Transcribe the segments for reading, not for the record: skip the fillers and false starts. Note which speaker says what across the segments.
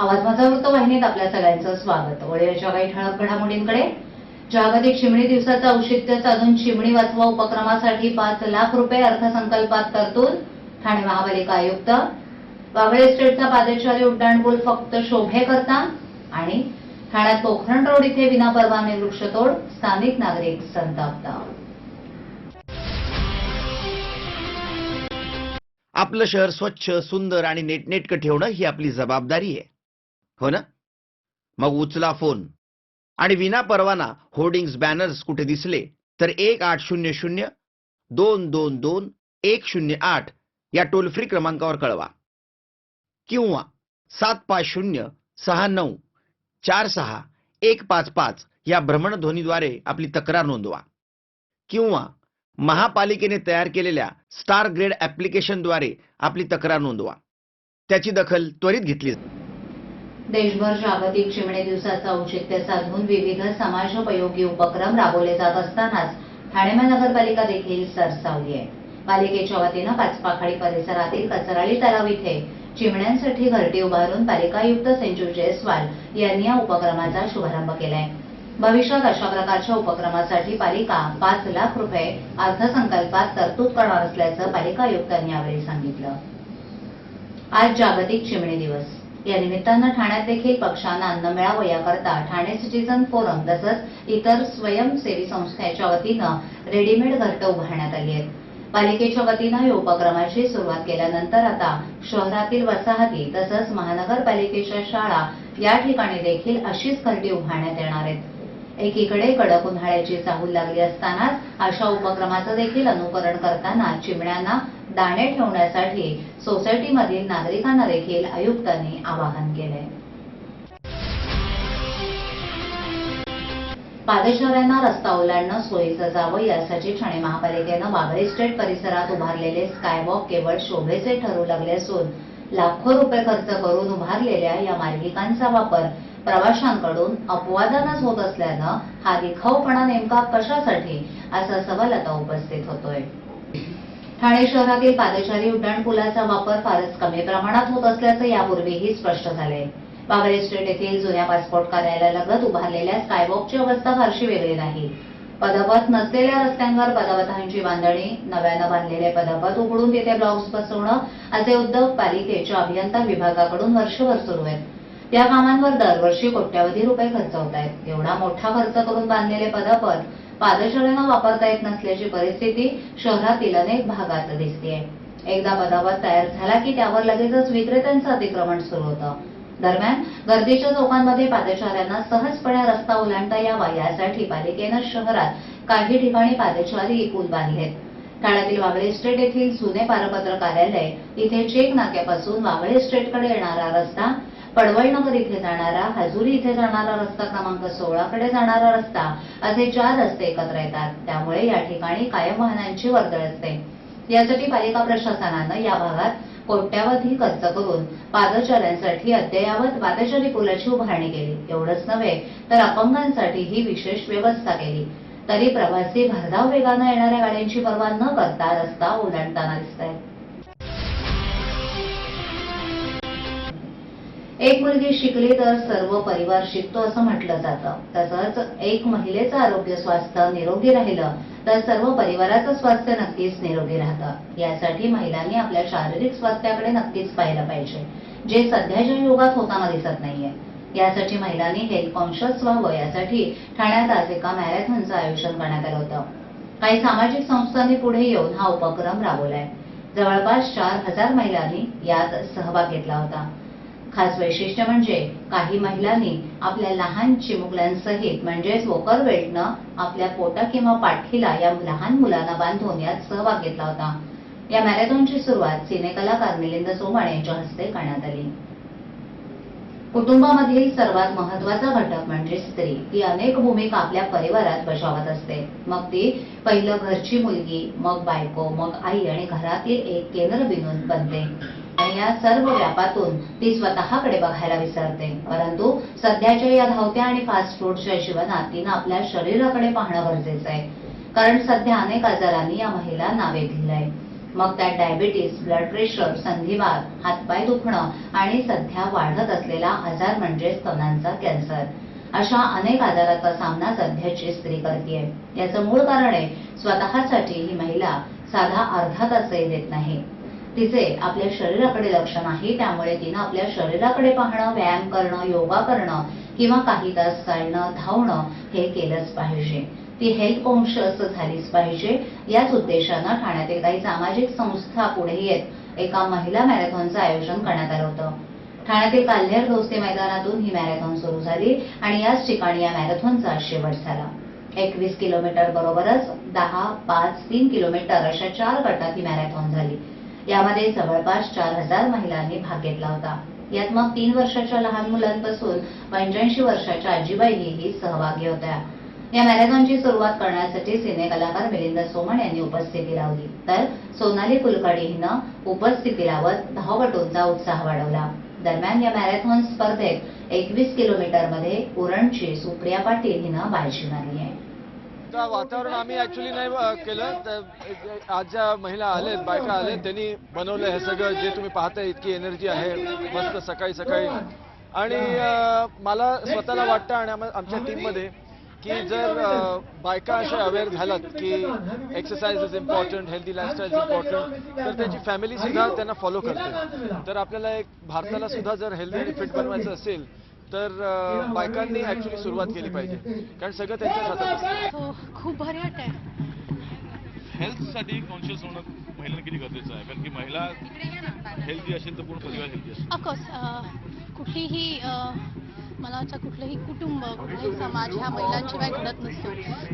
Speaker 1: आवाज माझा वृत्तवाहिनीत आपल्या सगळ्यांचं स्वागत. वळूयाच्या काही ठळक घडामोडींकडे. जागतिक चिमणी दिवसाचं औचित्य साधून चिमणी वाचवा उपक्रमासाठी 5 लाख रुपये अर्थसंकल्पात तरतूद. ठाणे महापालिका आयुक्त. वागळे एस्टेटचा पादचारी उड्डाणपूल फक्त शोभेकरता. आणि ठाण्यात पोखरण रोड इथे विनापरवाने वृक्षतोड, स्थानिक नागरिक संताप्त.
Speaker 2: आपलं शहर स्वच्छ, सुंदर आणि नेटनेटकं ठेवणं ही आपली जबाबदारी आहे, हो ना? मग उचला फोन आणि विना परवाना होर्डिंग्स, बॅनर्स कुठे दिसले तर 1800-222-108 या टोल फ्री क्रमांकावर कळवा किंवा 75069464155 या भ्रमणध्वनीद्वारे आपली तक्रार नोंदवा किंवा महापालिकेने तयार केलेल्या स्टार ग्रेड ॲप्लिकेशनद्वारे आपली तक्रार नोंदवा. त्याची दखल त्वरित घेतली जाईल.
Speaker 1: देशभर जागतिक चिमणी दिवसाचं औचित्य साधून विविध समाजोपयोगी उपक्रम राबवले जात असतानाच ठाणे महानगरपालिका देखील सरसावली आहे. पालिकेच्या वतीनं पाचपाखाडी परिसरातील कचराळी तलाव इथे चिमण्यांसाठी घरटी उभारून पालिका आयुक्त संजू जयस्वाल यांनी या उपक्रमाचा शुभारंभ केलाय. भविष्यात अशा प्रकारच्या उपक्रमासाठी पालिका 5 लाख रुपये अर्थसंकल्पात तरतूद करणार असल्याचं पालिका आयुक्तांनी यावेळी सांगितलं. आज जागतिक चिमणी दिवस. या निमित्तानं ठाण्यात देखील पक्ष्यांना अन्न मिळावं याकरता ठाणे सिटीझन फोरम तसंच इतर स्वयंसेवी संस्थेच्या वतीनं रेडीमेड घरटं उभारण्यात आली आहेत. पालिकेच्या वतीनं या उपक्रमाची सुरुवात केल्यानंतर आता शहरातील वसाहती तसंच महानगरपालिकेच्या शाळा या ठिकाणी देखील अशीच घरटी उभारण्यात येणार आहेत. एकीकडे कडक उन्हाळ्याची चाहूल लागली असतानाच अशा उपक्रमाचं देखील अनुकरण करताना चिमण्यांना दाणे ठेवण्यासाठी सोसायटीमधील नागरिकांना देखील आयुक्तांनी आवाहन केलंय. पादचाऱ्यांना रस्ता ओलांडणं सोयीचं जावं यासाठी ठाणे महापालिकेनं वागळे इस्टेट परिसरात उभारलेले स्कायवॉक केवळ शोभेचे ठरू लागले असून लाखो रुपये खर्च करून उभारलेल्या या मार्गिकांचा वापर प्रवाशांकडून अपवादानच होत असल्यानं हा दिखाऊपणा नेमका कशासाठी असा सवाल आता उपस्थित होतोय. ठाणे शहरातील पादचारी उड्डाणपुलाचा वापर फारच कमी प्रमाणात होत असल्याचं यापूर्वीही स्पष्ट झालंय. वागळे इस्टेट येथील जुन्या पासपोर्ट कार्यालयालगत उभारलेल्या स्कायवॉकची अवस्था फारशी वेगळी नाही. पदपथ नसलेल्या रस्त्यांवर पदपथांची बांधणी, नव्यानं बांधलेले पदपथ उघडून तिथे ब्लॉक्स बसवणं असे उद्योग पालिकेच्या अभियंता विभागाकडून वर्षभर सुरू आहेत. या कामांवर दरवर्षी कोट्यवधी रुपये खर्च होत आहेत. एवढा मोठा खर्च करून बांधलेले पदपथ पादचाऱ्यांना वापरता येत नसल्याची परिस्थिती शहरातील अनेक भागात दिसतेय. एकदा पदपथ तयार झाला की त्यावर लगेचच विक्रेत्यांचं अतिक्रमण सुरू होतं. दरम्यान गर्दीच्या चौकांमध्ये पादचाऱ्यांना सहजपणे रस्ता ओलांडता यावा यासाठी पालिकेनं शहरात काही ठिकाणी पादचारी पूल बांधलेत. ठाण्यातील वागळे इस्टेट येथील जुने पारपत्र कार्यालय इथे चेक नाक्यापासून वागळे इस्टेटकडे येणारा रस्ता, पडवळनगर इथे जाणारा, हजुरी इथे जाणारा रस्ता, क्रमांक 16 कडे जाणारा रस्ता असे 4 रस्ते एकत्र येतात. त्यामुळे या ठिकाणी कायम वाहनांची वर्दळ असते. यासाठी पालिका प्रशासनानं या भागात कोट्यवधी खर्च करून पादचाऱ्यांसाठी अद्ययावत पादचारी पुलाची उभारणी केली. एवढंच नव्हे तर अपंगांसाठीही विशेष व्यवस्था केली. तरी प्रवासी भरधाव वेगानं येणाऱ्या गाड्यांची पर्वा न करता रस्ता ओलांडताना दिसतायत. एक मुलगी शिकली तर सर्व परिवार शिकतो असं म्हटलं जातं. तसंच एक महिलेचं आरोग्य स्वास्थ्य निरोगी राहिलं तर सर्व परिवाराचं स्वास्थ्य नक्कीच निरोगी राहतं. यासाठी महिलांनी आपल्या शारीरिक स्वास्थ्याकडे नक्कीच पाहिलं पाहिजे, जे सध्याच्या युगात होताना दिसत नाहीये. यासाठी महिलांनी हेल्थ कॉन्शियस व्हावं यासाठी ठाण्यात आज एका मॅरेथॉनचं आयोजन करण्यात आलं होतं. काही सामाजिक संस्थांनी पुढे येऊन हा उपक्रम राबवलाय. जवळपास 4000 महिलांनी यात सहभाग घेतला होता. खास वैशिष्ट्य म्हणजे काही महिलांनी आपल्या लहान चिमुकल्यांसहित म्हणजेच वॉकर बेल्टनं आपल्या पोटा किंवा पाठीला या लहान मुलांना बांधून यात सहभाग घेतला होता. या मॅरेथॉनची सुरुवात सिनेकलाकार मिलिंद सोमाणे यांच्या हस्ते करण्यात आली. कुटुंबामधील सर्वात महत्वाचा घटक म्हणजे स्त्री. ती अनेक भूमिका आपल्या परिवारात बजावत असते. मग ती पहिलं घरची मुलगी, मग बायको, मग आई आणि घरातील एक केंद्रबिंदू बनते. आणि या सर्व व्यापातून ती स्वतःकडे बघायला विसरते. परंतु सध्याच्या या धावत्या आणि फास्ट फूडच्या जीवनात तिनं आपल्या शरीराकडे पाहणं गरजेचं आहे. कारण सध्या अनेक आजारांनी या महिलांना वेधलंय. मग त्यात डायबिटीस, ब्लड प्रेशर, संधिवात, हातपाय दुखणं आणि सध्या वाढत असलेला आजार म्हणजे स्तनांचा कॅन्सर. अशा अनेक आजाराचा सामना सध्याची स्त्री करतेय. याचं मूळ कारण आहे स्वतःसाठी ही महिला साधा अर्धा तासही देत नाही. तिचे आपल्या शरीराकडे लक्ष नाही, त्यामुळे तिनं आपल्या शरीराकडे पाहणं, व्यायाम करणं, योगा करणं किंवा काही तास चालणं, धावणं हे केलंच पाहिजे. ती हेल्थ कॉन्शियस झालीच पाहिजे. याच उद्देशानं ठाण्यातील काही सामाजिक संस्था पुढे येत एका महिला मॅरेथॉनचं आयोजन करण्यात आलं होतं. ठाण्यातील काल्हेर दोस्ती मैदानातून ही मॅरेथॉन सुरू झाली आणि याच ठिकाणी या मॅरेथॉनचा शेवट झाला. 21 किलोमीटर बरोबरच 10, 5, 3 किलोमीटर अशा 4 गटात ही मॅरेथॉन झाली. यामध्ये जवळपास 4000 महिलांनी भाग घेतला होता. यात मग 3 वर्षाच्या लहान मुलांपासून 85 वर्षाच्या आजीबाईही सहभागी होत्या. या मॅरेथॉनची सुरुवात करण्यासाठी सिने कलाकार मिलिंद सोमण यांनी उपस्थिती लावली, तर सोनाली कुलकर्णी हिनं उपस्थिती लावत धावपटूंचा उत्साह वाढवला. दरम्यान या मॅरेथॉन स्पर्धेत 21 किलोमीटरमध्ये उरणची सुप्रिया पाटील हिनं बाजी मारली आहे.
Speaker 3: वातावरण आम्ही ऍक्च्युली नाही केलं, तर आज ज्या महिला आलेत, बायका आलेत, त्यांनी बनवलं हे सगळं. जे तुम्ही पाहताय इतकी एनर्जी आहे मस्त सकाळी सकाळी. आणि मला स्वतःला वाटतं आणि आमच्या टीममध्ये की जर बायका अशा अवेअर झाल्यात की exercise is important, healthy lifestyle is important, तर त्याची फॅमिली सुद्धा त्यांना फॉलो करते. तर आपल्याला एक भारताला सुद्धा जर हेल्दी आणि फिट बनवायचं असेल तर बायकांनी ऍक्च्युली सुरुवात केली पाहिजे, कारण सगळं त्यांच्याच हातात असतं.
Speaker 4: हो, खूप भारी वाटतंय.
Speaker 5: हेल्थसाठी कॉन्शियस होणं महिलांना किती गरजेचं आहे, कारण की महिला हेल्दी असेल तर पूर्ण परिवार हेल्दी असेल.
Speaker 4: ऑफकोर्स कुठलीही मला वाटतं कुठलंही कुटुंब, कुठलाही समाज ह्या महिलांशिवाय घडत नसतो.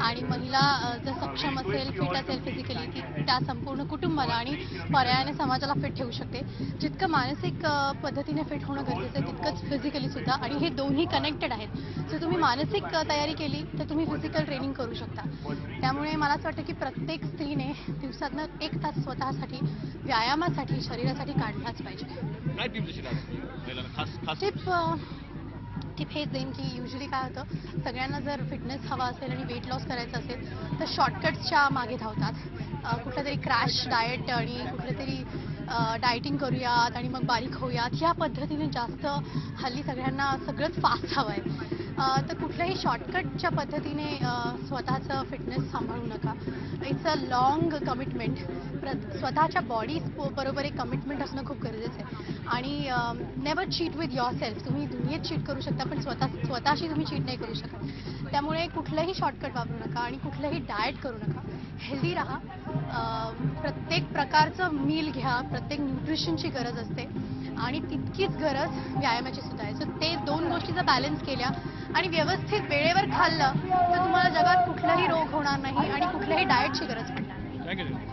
Speaker 4: आणि महिला जर सक्षम असेल, फिट असेल फिजिकली, ती त्या संपूर्ण कुटुंबाला आणि पर्यायाने समाजाला फिट ठेवू शकते. जितकं मानसिक पद्धतीने फिट होणं गरजेचं आहे, तितकंच फिजिकली सुद्धा. आणि हे दोन्ही कनेक्टेड आहेत. जर तुम्ही मानसिक तयारी केली तर तुम्ही फिजिकल ट्रेनिंग करू शकता. त्यामुळे मला असं वाटतं की प्रत्येक स्त्रीने दिवसातनं 1 तास स्वतःसाठी, व्यायामासाठी, शरीरासाठी काढलाच पाहिजे.
Speaker 5: काय टीम जशी खास
Speaker 4: टिप हेच देईन की युजली काय होतं, सगळ्यांना जर फिटनेस हवा असेल आणि वेट लॉस करायचं असेल तर शॉर्टकट्सच्या मागे धावतात. कुठलं तरी क्रॅश डाएट आणि कुठलं तरी डाएटिंग करूयात आणि मग बारीक होऊयात, ह्या पद्धतीने जास्त हल्ली सगळ्यांना सगळंच फास्ट हवं आहे. तर कुठल्याही शॉर्टकटच्या पद्धतीने स्वतःचं फिटनेस सांभाळू नका. It's a long commitment. स्वतःच्या बॉडी बरोबर एक कमिटमेंट असणं खूप गरजेचं आहे. आणि never cheat with your self. तुम्ही दुनियेत चीट करू शकता पण स्वतःशी तुम्ही चीट नाही करू शकत. त्यामुळे कुठलंही शॉर्टकट वापरू नका आणि कुठलंही डाएट करू नका. हेल्दी राहा. प्रत्येक प्रकारचं मील घ्या. प्रत्येक न्यूट्रिशनची गरज असते आणि तितकीच गरज व्यायामाची सुद्धा आहे. सो ते 2 गोष्टी जर बॅलन्स केल्या आणि व्यवस्थित वेळेवर खाल्लं तर तुम्हाला जगात कुठलाही रोग होणार नाही आणि कुठल्याही डाएटची गरज पडणार नाही.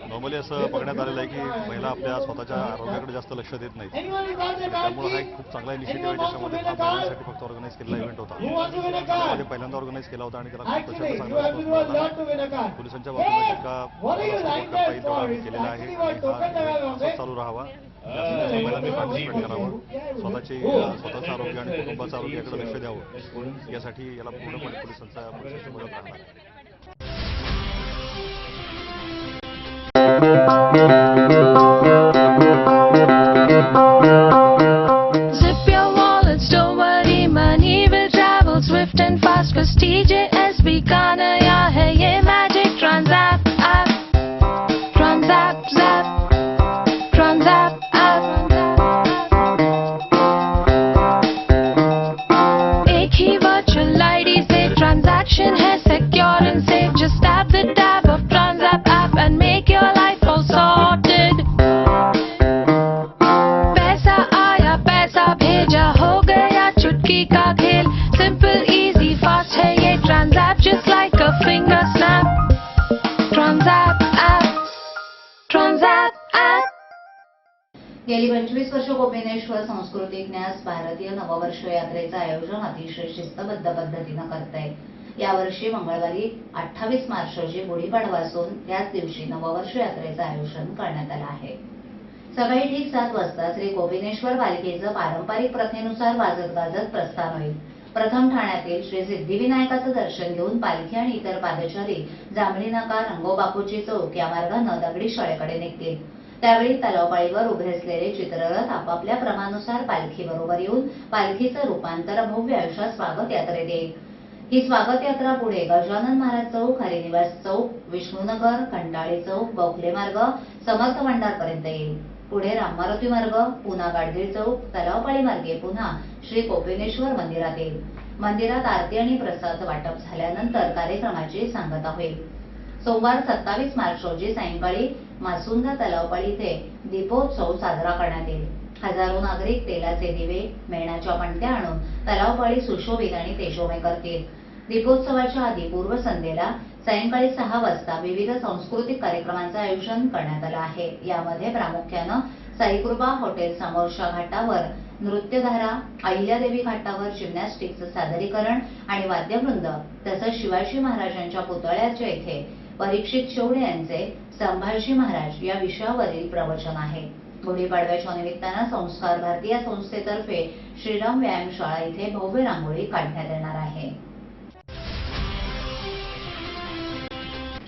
Speaker 6: नॉर्मली असं बघण्यात आलेलं आहे की महिला आपल्या स्वतःच्या आरोग्याकडे जास्त लक्ष देत नाहीत. त्यामुळे हा एक खूप चांगला इनिशिएटिव्ह आहे, ज्याच्यामध्ये हा महिलांसाठी फक्त ऑर्गनाईज केलेला इव्हेंट होता. त्यामध्ये पहिल्यांदा ऑर्गनाईज केला होता आणि त्याला खूप प्रचंड चांगला रिस्पॉन्स मिळाला. पोलिसांच्या बाजूने जितका सपोर्ट करता येईल तेवढा आम्ही केलेला आहे आणि हा असंच चालू राहावा. महिलांनी पार्टिसिपेट करावं, स्वतःचं आरोग्य आणि कुटुंबाचं आरोग्य याकडे लक्ष द्यावं. यासाठी याला पूर्णपणे पोलिसांची मदत राहणार आहे.
Speaker 7: Zip your wallets, don't worry, money will travel swift and fast. 'Cause TJSB का नया है ये magic Transact app. Transact zap, Transact app. एक ही virtual ID से transaction है secure and safe. Just tap the tab of Transact app and make your life all sorted. पैसा आया पैसा भेजा हो गया चुटकी का खेल. Simple, easy, fast है ये Transact just like a finger snap. Transact app, Transact app.
Speaker 1: गेली 25 वर्ष गोपिनेश्वर सांस्कृतिक न्यास भारतीय नववर्ष यात्रेचं आयोजन अतिशय शिस्तबद्ध पद्धतीनं करतंय. यावर्षी मंगळवारी 28 मार्च रोजी गुढीपाडवा असून त्याच दिवशी नववर्ष यात्रेचं आयोजन करण्यात आलं आहे. सकाळी ठीक 7 वाजता श्री गोपिनेश्वर पालखीचं पारंपरिक प्रथेनुसार वाजत गाजत प्रस्थान होईल. प्रथम ठाण्यातील श्री सिद्धिविनायकाचं दर्शन घेऊन पालखी आणि इतर पादचारी जांभळी नाका, रंगोबापूची चौक या मार्गानं दगडी शाळेकडे निघतील. त्यावेळी तलावपाळीवर उभे असलेले चित्ररथ आपापल्या क्रमानुसार पालखी बरोबर येऊन पालखीचं रूपांतर भव्य अशा स्वागत यात्रेत येईल. ही स्वागत यात्रा पुढे गजानन महाराज चौक, हरिनिवास चौक, विष्णुनगर, कंटाळी चौक, गोखले मार्ग, समर्थ भंडारपर्यंत येईल. पुढे राममारुती मार्ग, पुन्हा गाडगीळ चौक, तलावपाळी मार्गे पुन्हा श्री कोपिनेश्वर मंदिरात येईल. मंदिरात आरती आणि प्रसाद वाटप झाल्यानंतर कार्यक्रमाची सांगता होईल. सोमवार 27 मार्च रोजी सायंकाळी मासुंदा तलावपाळी इथे दीपोत्सव साजरा करण्यात येईल. हजारो नागरिक तेलाचे दिवे, मेणाच्या पणत्या आणून तलावपाळी सुशोभित आणि तेजोमय करतील. दीपोत्सवाच्या आधी पूर्वसंध्येला सायंकाळी 6 वाजता विविध सांस्कृतिक कार्यक्रमांचं आयोजन करण्यात आलं आहे. यामध्ये प्रामुख्यानं साईकृपा हॉटेल समोरच्या घाटावर नृत्यधारा, अहिल्यादेवी घाटावर जिम्नॅस्टिकचं सादरीकरण आणि वाद्यवृंद तसंच शिवाजी महाराजांच्या पुतळ्याच्या इथे परीक्षित शेवडे यांचे संभाजी महाराज या विषयावरील प्रवचन आहे. गुढीपाडव्याच्या निमित्तानं संस्कार भारती या संस्थेतर्फे श्रीराम व्यायामशाळा इथे भव्य रांगोळी काढण्यात येणार आहे.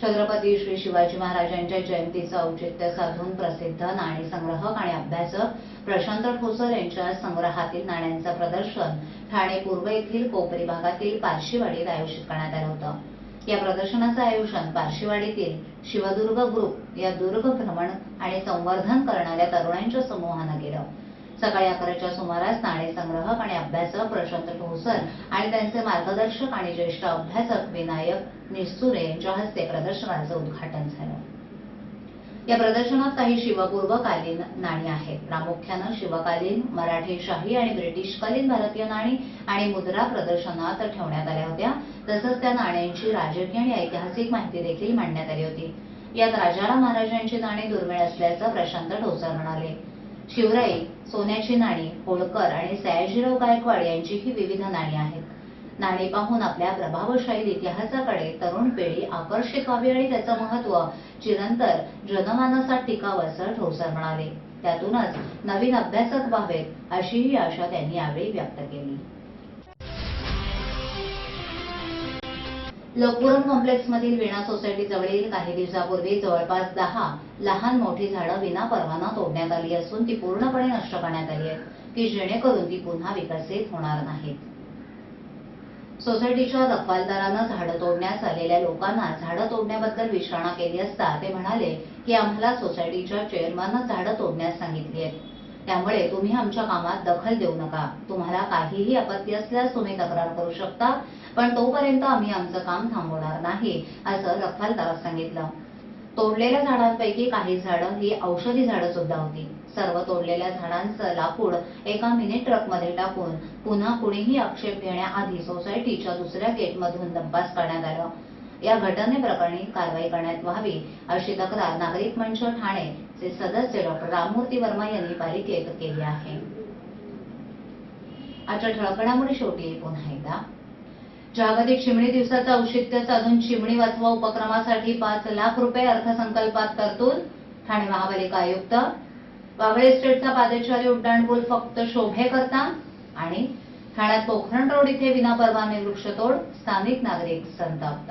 Speaker 1: छत्रपती श्री शिवाजी महाराजांच्या जयंतीचं औचित्य साधून प्रसिद्ध नाणी संग्रहक आणि अभ्यासक प्रशांत ठोसर यांच्या संग्रहातील नाण्यांचं प्रदर्शन ठाणे पूर्व येथील कोपरी भागातील पारशीवाडीत आयोजित करण्यात आलं होतं. या प्रदर्शनाचं आयोजन पारशीवाडीतील शिवदुर्ग ग्रुप या दुर्ग भ्रमण आणि संवर्धन करणाऱ्या तरुणांच्या समूहानं केलं. सकाळी 11च्या सुमारास नाणे संग्रहक आणि अभ्यासक प्रशांत ठोसर आणि त्यांचे मार्गदर्शक आणि ज्येष्ठ अभ्यासक विनायक निस्तुरे यांच्या हस्ते प्रदर्शनाचं उद्घाटन झालं. या प्रदर्शनात काही शिवपूर्वकालीन नाणी आहेत. प्रामुख्यानं शिवकालीन, मराठी शाही आणि ब्रिटिशकालीन भारतीय नाणी आणि मुद्रा प्रदर्शनात ठेवण्यात आल्या होत्या. तसंच त्या नाण्यांची राजकीय आणि ऐतिहासिक माहिती देखील मांडण्यात आली होती. यात राजाराम महाराजांची नाणी दुर्मिळ असल्याचं प्रशांत ठोसर म्हणाले. शिवराई, सोन्याची नाणी, होळकर आणि सयाजीराव गायकवाड यांचीही विविध नाणी आहेत. नाणी पाहून आपल्या प्रभावशाली इतिहासाकडे तरुण पिढी आकर्षित व्हावी आणि त्याचं महत्त्व चिरंतर जनमानसात टिकावं असं ठोसर म्हणाले. त्यातूनच नवीन अभ्यासक व्हावेत अशीही आशा त्यांनी यावेळी व्यक्त केली. लोकपुरम कॉम्प्लेक्समधील वीणा सोसायटी जवळील काही दिवसापूर्वी जवळपास 10 लहान मोठी झाडं विनापरवाना तोडण्यात आली असून ती पूर्णपणे नष्ट करण्यात आली आहेत की जेणेकरून ती पुन्हा विकसित होणार नाहीत. सोसायटीच्या रखवालदारानं झाडं तोडण्यास आलेल्या लोकांना झाडं तोडण्याबद्दल विचारणा केली असता ते म्हणाले की आम्हाला सोसायटीच्या चेअरमननं झाडं तोडण्यास सांगितली आहेत. त्यामुळे तुम्ही आमच्या कामात दखल देऊ नका. तुम्हाला काहीही आपत्ती असल्यास तुम्ही तक्रार करू शकता, पण तोपर्यंत आम्ही आमचं काम थांबवणार नाही असं रखवालदारानं सांगितलं. तोडलेल्या झाडांपैकी काही झाडं ही औषधी झाडं सुद्धा होती. सर्व तोडलेल्या झाडांचं लाकूड एका मिनी ट्रकमध्ये टाकून पुन्हा कुणीही आक्षेप घेण्याआधी सोसायटीच्या दुसऱ्या गेटमधून डंपास करण्यात आलं. या घटनेप्रकरणी कारवाई करण्यात व्हावी अशी तक्रार नागरिक मंच ठाणेचे सदस्य डॉ. राममूर्ती वर्मा यांनी पालिकेत केली आहे. आजच्या ठळक घडामोडी शेवटी पुन्हा एकदा. जागतिक चिमणी दिवसाचं औचित्य साधून चिमणी वाचवा उपक्रमासाठी 5 लाख रुपये अर्थसंकल्पात तरतूद. ठाणे महापालिका आयुक्त. वागळे इस्टेटचा पादचारी उड्डाणपूल फक्त शोभेकरता. आणि ठाण्यात पोखरण रोड इथे विनापरवाने वृक्षतोड. स्थानिक नागरिक संतप्त.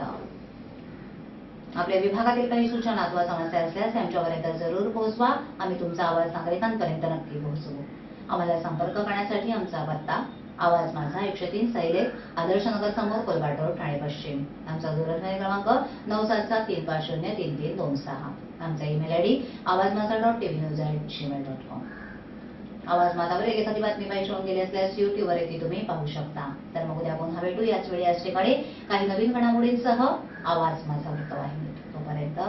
Speaker 1: आपल्या विभागातील काही सूचना अथवा समस्या असल्यास आमच्यापर्यंत जरूर पोहोचवा. आम्ही तुमचा आवाज नागरिकांपर्यंत नक्की पोहोचवू. आम्हाला संपर्क करण्यासाठी आमचा पत्ता आवाज माझा 103 सैलेख आदर्शनगर समोर कोलघाट रोड ठाणे पश्चिम. आमचा दूरध्वनी क्रमांक 9773033326. आमचा ईमेल आयडी awazmaza.tvnews@gmail.com. आवाज माझावर एखादी बातमी पाहिजे होऊन गेली असल्यास युट्यूबवर ती तुम्ही पाहू शकता. तर मग उद्या पुन्हा भेटू याच वेळी याच ठिकाणी काही नवीन घडामोडींसह आवाज माझा वृत्तवाहिनी. तोपर्यंत